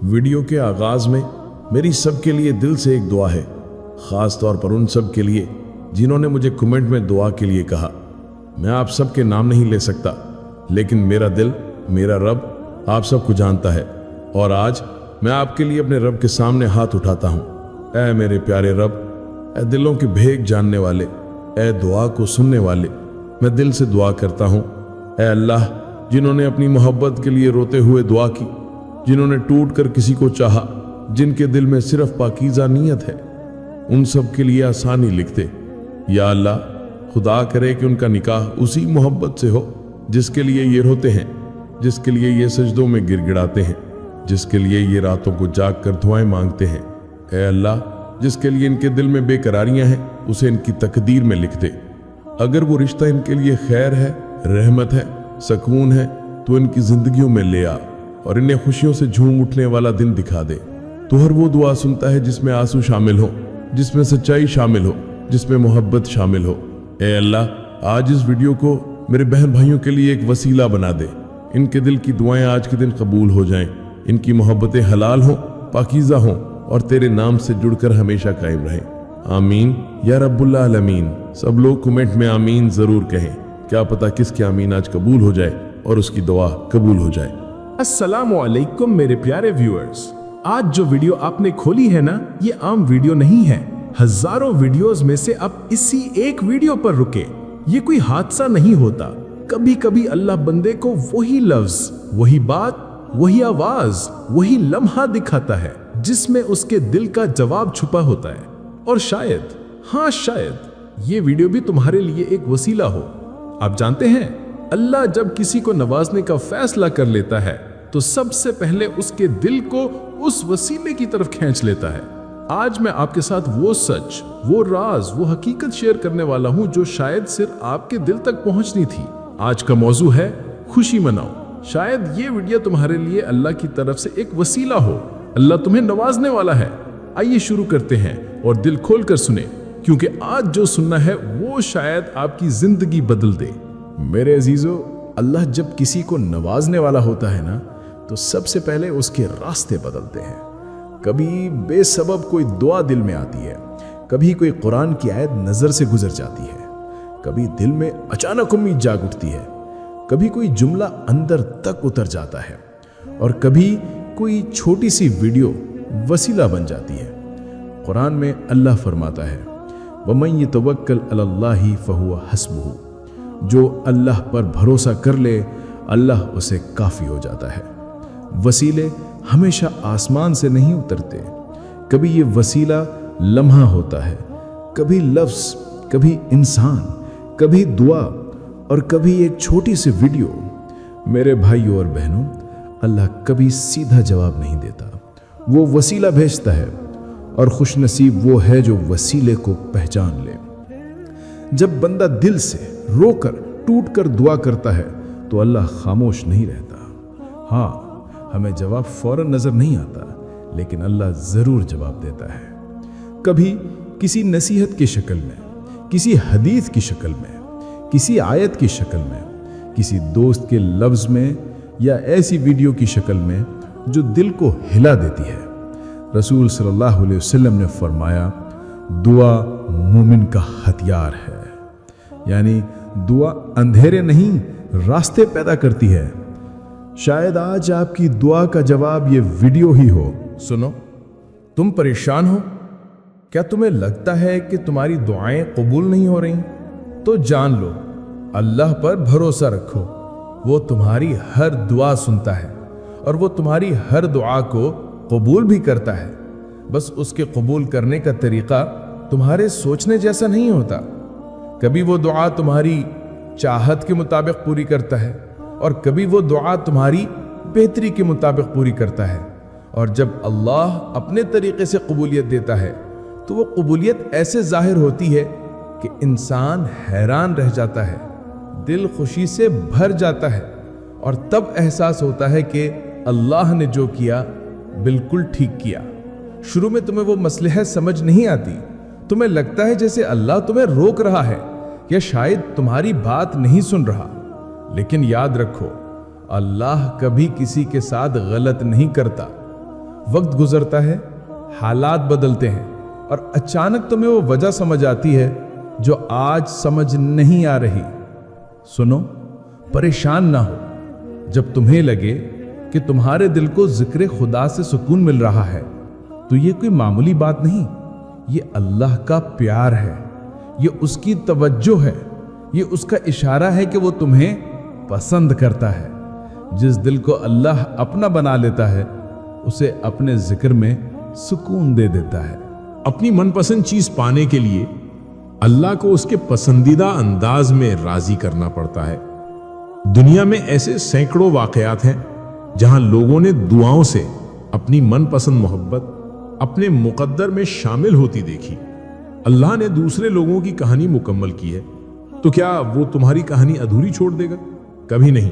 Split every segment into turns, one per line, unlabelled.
Video के आगाज में मेरी सबके लिए दिल से एक दुआ है, खास तौर पर उन सब के लिए जिन्होंने मुझे कमेंट में दुआ के लिए कहा। मैं आप सबके नाम नहीं ले सकता, लेकिन मेरा दिल, मेरा रब आप सबको जानता है। और आज मैं आपके लिए अपने रब के सामने हाथ उठाता हूँ। ऐ मेरे प्यारे रब, ऐ दिलों के भेद जानने वाले, ऐ दुआ को सुनने वाले, मैं दिल से दुआ करता हूँ। ऐ अल्लाह, जिन्होंने अपनी मोहब्बत के लिए रोते हुए दुआ की, जिन्होंने टूट कर किसी को चाहा, जिनके दिल में सिर्फ पाकीज़ा नीयत है, उन सब के लिए आसानी लिख दे। या अल्लाह, खुदा करे कि उनका निकाह उसी मोहब्बत से हो जिसके लिए ये रोते हैं, जिसके लिए ये सजदों में गिड़गिड़ाते हैं, जिसके लिए ये रातों को जाग कर दुआएं मांगते हैं। ऐ अल्लाह, जिसके लिए इनके दिल में बेकरारियां हैं, उसे इनकी तकदीर में लिख दे। अगर वो रिश्ता इनके लिए खैर है, रहमत है, सकून है, तो इनकी जिंदगियों में ले आ और इन्हें खुशियों से झूम उठने वाला दिन दिखा दे। तो हर वो दुआ सुनता है जिसमें आंसू शामिल हो, जिसमें सच्चाई शामिल हो, जिसमें मोहब्बत शामिल हो। ऐ अल्लाह, आज इस वीडियो को मेरे बहन भाइयों के लिए एक वसीला बना दे। इनके दिल की दुआएं आज के दिन कबूल हो जाएं, इनकी मोहब्बतें हलाल हों, पाकीज़ा हों और तेरे नाम से जुड़कर हमेशा कायम रहें। आमीन या रब्बुल आलमीन। सब लोग कमेंट में आमीन जरूर कहें। क्या पता किसकी आमीन आज कबूल हो जाए और उसकी दुआ कबूल हो जाए।
अस्सलामु अलैकुम मेरे प्यारे व्यूअर्स। आज जो वीडियो आपने खोली है ना, ये आम वीडियो नहीं है। हजारों वीडियोस में से अब इसी एक वीडियो पर रुके। ये कोई हादसा नहीं होता। कभी कभी अल्लाह बंदे को वही लफ्ज, वही बात, वही आवाज, वही लम्हा दिखाता है जिसमें उसके दिल का जवाब छुपा होता है। और शायद, हाँ शायद, ये वीडियो भी तुम्हारे लिए एक वसीला हो। आप जानते हैं, अल्लाह जब किसी को नवाजने का फैसला कर लेता है तो सबसे पहले उसके दिल को उस वसीले की तरफ खींच लेता है। आज मैं आपके साथ वो सच, वो राज, वो हकीकत शेयर करने वाला हूं जो शायद सिर्फ आपके दिल तक पहुंचनी थी। आज का मौजू है खुशी मनाओ। शायद ये वीडियो तुम्हारे लिए अल्लाह की तरफ से एक वसीला हो। अल्लाह तुम्हें नवाजने वाला है। आइए शुरू करते हैं और दिल खोल कर सुने, क्योंकि आज जो सुनना है वो शायद आपकी जिंदगी बदल दे। मेरे अजीजों, अल्लाह जब किसी को नवाजने वाला होता है ना, तो सबसे पहले उसके रास्ते बदलते हैं। कभी बेसबब कोई दुआ दिल में आती है, कभी कोई कुरान की आयत नजर से गुजर जाती है, कभी दिल में अचानक उम्मीद जाग उठती है, कभी कोई जुमला अंदर तक उतर जाता है और कभी कोई छोटी सी वीडियो वसीला बन जाती है। कुरान में अल्लाह फरमाता है, वमन यतवक्कल अलल्लाहि फहुवा हस्बुहु, जो अल्लाह पर भरोसा कर ले अल्लाह उसे काफ़ी हो जाता है। वसीले हमेशा आसमान से नहीं उतरते। कभी ये वसीला लम्हा होता है, कभी लफ्ज़, कभी इंसान, कभी दुआ और कभी एक छोटी सी वीडियो। मेरे भाइयों और बहनों, अल्लाह कभी सीधा जवाब नहीं देता, वो वसीला भेजता है। और खुशनसीब वो है जो वसीले को पहचान ले। जब बंदा दिल से रोकर, टूट कर दुआ करता है तो अल्लाह खामोश नहीं रहता। हाँ, हमें जवाब फौरन नजर नहीं आता, लेकिन अल्लाह जरूर जवाब देता है। कभी किसी नसीहत की शक्ल में, किसी हदीस की शक्ल में, किसी आयत की शक्ल में, किसी दोस्त के लफ्ज में या ऐसी वीडियो की शक्ल में जो दिल को हिला देती है। रसूल सल्लल्लाहु अलैहि वसल्लम ने फरमाया, दुआ मोमिन का हथियार है। यानी दुआ अंधेरे नहीं, रास्ते पैदा करती है। शायद आज आपकी दुआ का जवाब ये वीडियो ही हो।
सुनो, तुम परेशान हो क्या? तुम्हें लगता है कि तुम्हारी दुआएं कबूल नहीं हो रही? तो जान लो, अल्लाह पर भरोसा रखो। वो तुम्हारी हर दुआ सुनता है और वो तुम्हारी हर दुआ को कबूल भी करता है। बस उसके कबूल करने का तरीका तुम्हारे सोचने जैसा नहीं होता। कभी वो दुआ तुम्हारी चाहत के मुताबिक पूरी करता है और कभी वो दुआ तुम्हारी बेहतरी के मुताबिक पूरी करता है। और जब अल्लाह अपने तरीके से कबूलियत देता है तो वो कबूलियत ऐसे जाहिर होती है कि इंसान हैरान रह जाता है, दिल खुशी से भर जाता है और तब एहसास होता है कि अल्लाह ने जो किया बिल्कुल ठीक किया। शुरू में तुम्हें वो मसलहत समझ नहीं आती। तुम्हें लगता है जैसे अल्लाह तुम्हें रोक रहा है या शायद तुम्हारी बात नहीं सुन रहा। लेकिन याद रखो, अल्लाह कभी किसी के साथ गलत नहीं करता। वक्त गुजरता है, हालात बदलते हैं और अचानक तुम्हें वो वजह समझ आती है जो आज समझ नहीं आ रही। सुनो, परेशान ना हो। जब तुम्हें लगे कि तुम्हारे दिल को जिक्र खुदा से सुकून मिल रहा है तो ये कोई मामूली बात नहीं, ये अल्लाह का प्यार है, ये उसकी तवज्जो है, ये उसका इशारा है कि वो तुम्हें पसंद करता है। जिस दिल को अल्लाह अपना बना लेता है उसे अपने जिक्र में सुकून दे देता है।
अपनी मनपसंद चीज पाने के लिए अल्लाह को उसके पसंदीदा अंदाज में राजी करना पड़ता है। दुनिया में ऐसे सैकड़ों वाकयात हैं जहां लोगों ने दुआओं से अपनी मनपसंद मोहब्बत अपने मुकद्दर में शामिल होती देखी। अल्लाह ने दूसरे लोगों की कहानी मुकम्मल की है, तो क्या वो तुम्हारी कहानी अधूरी छोड़ देगा? कभी नहीं।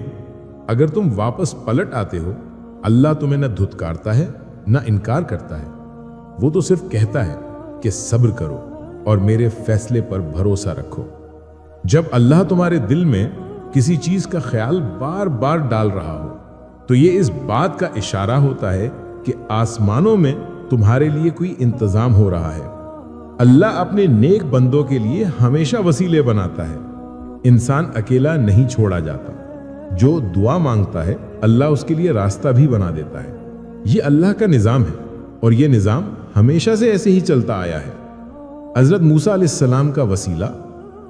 अगर तुम वापस पलट आते हो, अल्लाह तुम्हें न धुतकारता है न इनकार करता है। वो तो सिर्फ कहता है कि सब्र करो और मेरे फैसले पर भरोसा रखो। जब अल्लाह तुम्हारे दिल में किसी चीज का ख्याल बार बार डाल रहा हो तो ये इस बात का इशारा होता है कि आसमानों में तुम्हारे लिए कोई इंतजाम हो रहा है। अल्लाह अपने नेक बंदों के लिए हमेशा वसीले बनाता है। इंसान अकेला नहीं छोड़ा जाता। जो दुआ मांगता है अल्लाह उसके लिए रास्ता भी बना देता है। ये अल्लाह का निजाम है और ये निजाम हमेशा से ऐसे ही चलता आया है। हजरत मूसा अलैहिस्सलाम का वसीला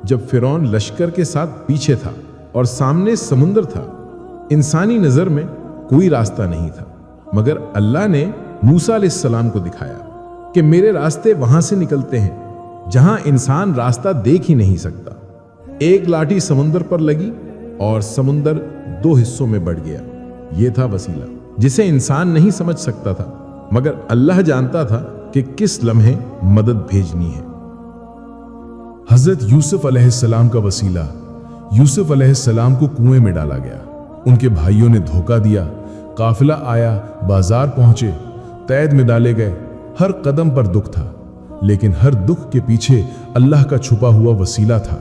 जब फिरौन लश्कर के साथ पीछे था और सामने समुंदर था, इंसानी नजर में कोई रास्ता नहीं था, मगर अल्लाह ने मूसा अलैहिस्सलाम को दिखाया कि मेरे रास्ते वहां से निकलते हैं जहां इंसान रास्ता देख ही नहीं सकता। एक लाठी समुंदर पर लगी और समुंदर दो हिस्सों में बढ़ गया। यह था वसीला जिसे इंसान नहीं समझ सकता था, मगर अल्लाह जानता था कि किस लम्हे मदद भेजनी है।
हजरत यूसुफ अलैहिस्सलाम का वसीला, यूसुफ अलैहिस्सलाम को कुएं में डाला गया। उनके भाइयों ने धोखा दिया, काफिला आया, बाजार पहुंचे, कैद में डाले गए। हर कदम पर दुख था, लेकिन हर दुख के पीछे अल्लाह का छुपा हुआ वसीला था।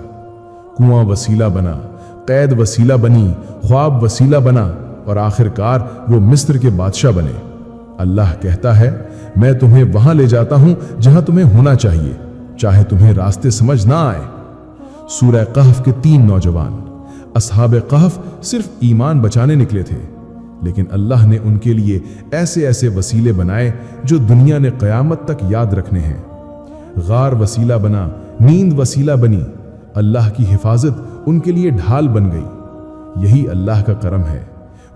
कुआं वसीला बना, कैद वसीला बनी, ख्वाब वसीला बना और आखिरकार वो मिस्र के बादशाह बने। अल्लाह कहता है, मैं तुम्हें वहां ले जाता हूं जहां तुम्हें होना चाहिए, चाहे तुम्हें रास्ते समझ ना आए। सूरह कहफ के 3 नौजवान असहाब कहफ सिर्फ ईमान बचाने निकले थे, लेकिन अल्लाह ने उनके लिए ऐसे ऐसे वसीले बनाए जो दुनिया ने क़यामत तक याद रखने हैं। गार वसीला बना, नींद वसीला बनी, अल्लाह की हिफाजत उनके लिए ढाल बन गई। यही अल्लाह का करम है,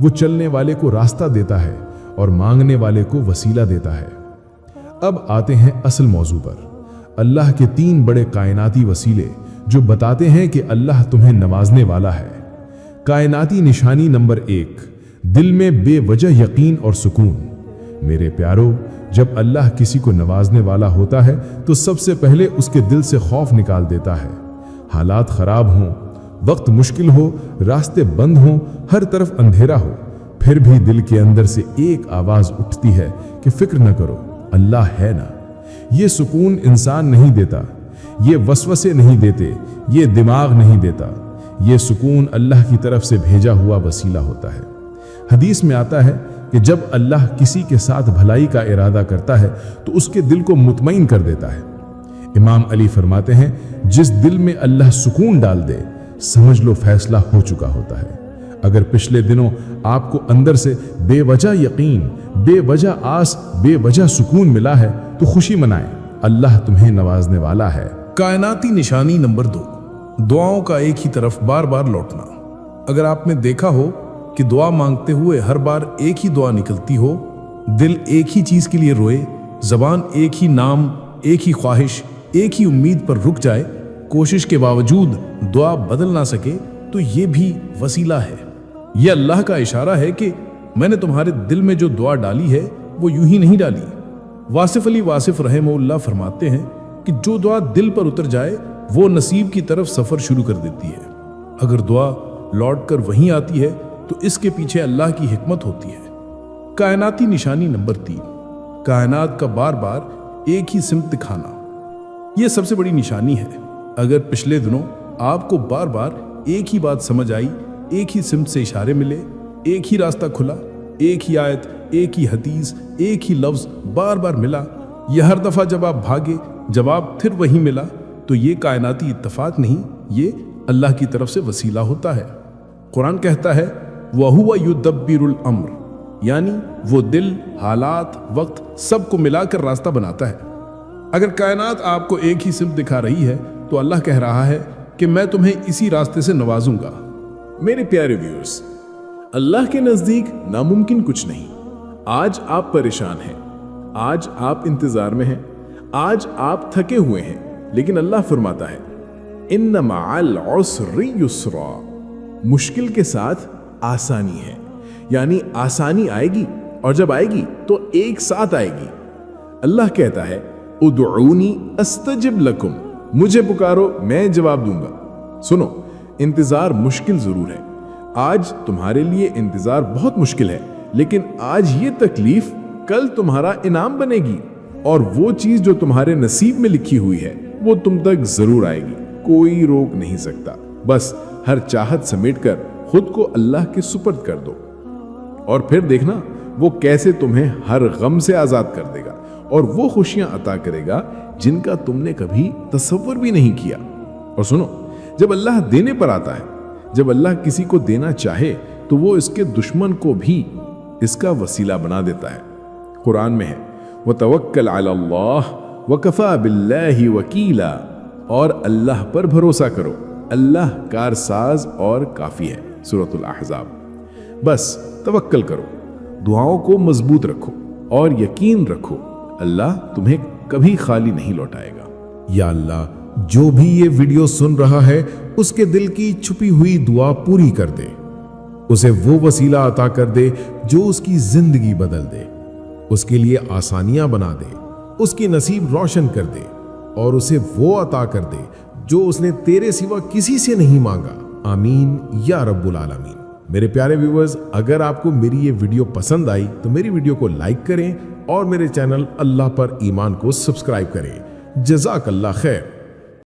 वो चलने वाले को रास्ता देता है और मांगने वाले को वसीला देता है। अब आते हैं असल मौजू पर, अल्लाह के 3 बड़े कायनाती वसीले जो बताते हैं कि अल्लाह तुम्हें नवाजने वाला है। कायनाती निशानी नंबर 1, दिल में बेवजह यकीन और सुकून। मेरे प्यारो, जब अल्लाह किसी को नवाजने वाला होता है तो सबसे पहले उसके दिल से खौफ निकाल देता है। हालात खराब हों, वक्त मुश्किल हो, रास्ते बंद हों, हर तरफ अंधेरा हो, फिर भी दिल के अंदर से एक आवाज उठती है कि फिक्र न करो, अल्लाह है ना। ये सुकून इंसान नहीं देता, ये वसवसे नहीं देते, ये दिमाग नहीं देता। ये सुकून अल्लाह की तरफ से भेजा हुआ वसीला होता है। हदीस में आता है कि जब अल्लाह किसी के साथ भलाई का इरादा करता है तो उसके दिल को मुतमईन कर देता है। इमाम अली फरमाते हैं, जिस दिल में अल्लाह सुकून डाल दे, समझ लो फैसला हो चुका होता है। अगर पिछले दिनों आपको अंदर से बेवजह यकीन, बेवजह आस, बेवजह सुकून मिला है तो खुशी मनाएं, अल्लाह तुम्हें नवाजने वाला है।
कायनाती निशानी नंबर 2, दुआओं का एक ही तरफ बार बार लौटना। अगर आपने देखा हो कि दुआ मांगते हुए हर बार एक ही दुआ निकलती हो, दिल एक ही चीज के लिए रोए, जबान एक ही नाम, एक ही ख्वाहिश, एक ही उम्मीद पर रुक जाए, कोशिश के बावजूद दुआ बदल ना सके, तो ये भी वसीला है। यह अल्लाह का इशारा है कि मैंने तुम्हारे दिल में जो दुआ डाली है वो यूं ही नहीं डाली। वासिफ अली वासिफ रहमहुल्लाह फरमाते हैं कि जो दुआ दिल पर उतर जाए वो नसीब की तरफ सफर शुरू कर देती है। अगर दुआ लौट कर वहीं आती है तो इसके पीछे अल्लाह की हिकमत होती है। कायनाती निशानी नंबर 3, कायनात का बार बार एक ही सिमत दिखाना। यह सबसे बड़ी निशानी है। अगर पिछले दिनों आपको बार बार एक ही बात समझ आई, एक ही सिमत से इशारे मिले, एक ही रास्ता खुला,
एक ही आयत, एक ही हदीस, एक ही लफ्ज बार बार मिला। यह हर दफा जब आप भागे जवाब फिर वही मिला, तो ये कायनाती इत्तफाक नहीं, ये अल्लाह की तरफ से वसीला होता है। कुरान कहता है वहुवा युदब्बिरुल अम्र, यानी वो दिल, हालात, वक्त सबको मिलाकर रास्ता बनाता है। अगर कायनात आपको एक ही सिर्फ दिखा रही है तो अल्लाह कह रहा है कि मैं तुम्हें इसी रास्ते से नवाजूंगा। मेरे प्यारे व्यूअर्स, अल्लाह के नजदीक नामुमकिन कुछ नहीं। आज आप परेशान हैं, आज आप इंतजार में हैं, आज आप थके हुए हैं, लेकिन अल्लाह फरमाता है इन्न मअल उसरि युस्रा, मुश्किल के साथ आसानी है, यानी आसानी आएगी, और जब आएगी तो एक साथ आएगी। अल्लाह कहता है उदऊनी अस्तजिब लकुम, मुझे पुकारो मैं जवाब दूंगा। सुनो, इंतजार मुश्किल जरूर है, आज तुम्हारे लिए इंतजार बहुत मुश्किल है, लेकिन आज ये तकलीफ कल तुम्हारा इनाम बनेगी, और वो चीज जो तुम्हारे नसीब में लिखी हुई है वो तुम तक जरूर आएगी, कोई रोक नहीं सकता। बस हर चाहत समेटकर खुद को अल्लाह के सुपर्द कर दो, और फिर देखना वो कैसे तुम्हें हर गम से आजाद कर देगा और वो खुशियां अता करेगा जिनका तुमने कभी तसव्वुर भी नहीं किया। और सुनो, जब अल्लाह देने पर आता है, जब अल्लाह किसी को देना चाहे तो वो इसके दुश्मन को भी इसका वसीला बना देता है। कुरान में है वतवक्कल अलल्लाह वकफा बिल्लाहि वकीला, और अल्लाह पर भरोसा करो, अल्लाह कारसाज और काफी है। सूरतुल अहज़ाब। बस तवक्कल करो, दुआओं को मजबूत रखो और यकीन रखो, अल्लाह तुम्हें कभी खाली नहीं लौटाएगा।
या अल्लाह, जो भी ये वीडियो सुन रहा है उसके दिल की छुपी हुई दुआ पूरी कर दे, उसे वो वसीला अता कर दे जो उसकी जिंदगी बदल दे, उसके लिए आसानियां बना दे, उसकी नसीब रोशन कर दे, और उसे वो अता कर दे जो उसने तेरे सिवा किसी से नहीं मांगा। आमीन या रब्बुल आलमीन। मेरे प्यारे व्यूअर्स, अगर आपको मेरी ये वीडियो पसंद आई तो मेरी वीडियो को लाइक करें और मेरे चैनल अल्लाह पर ईमान को सब्सक्राइब करें। जज़ाकल्लाह खैर।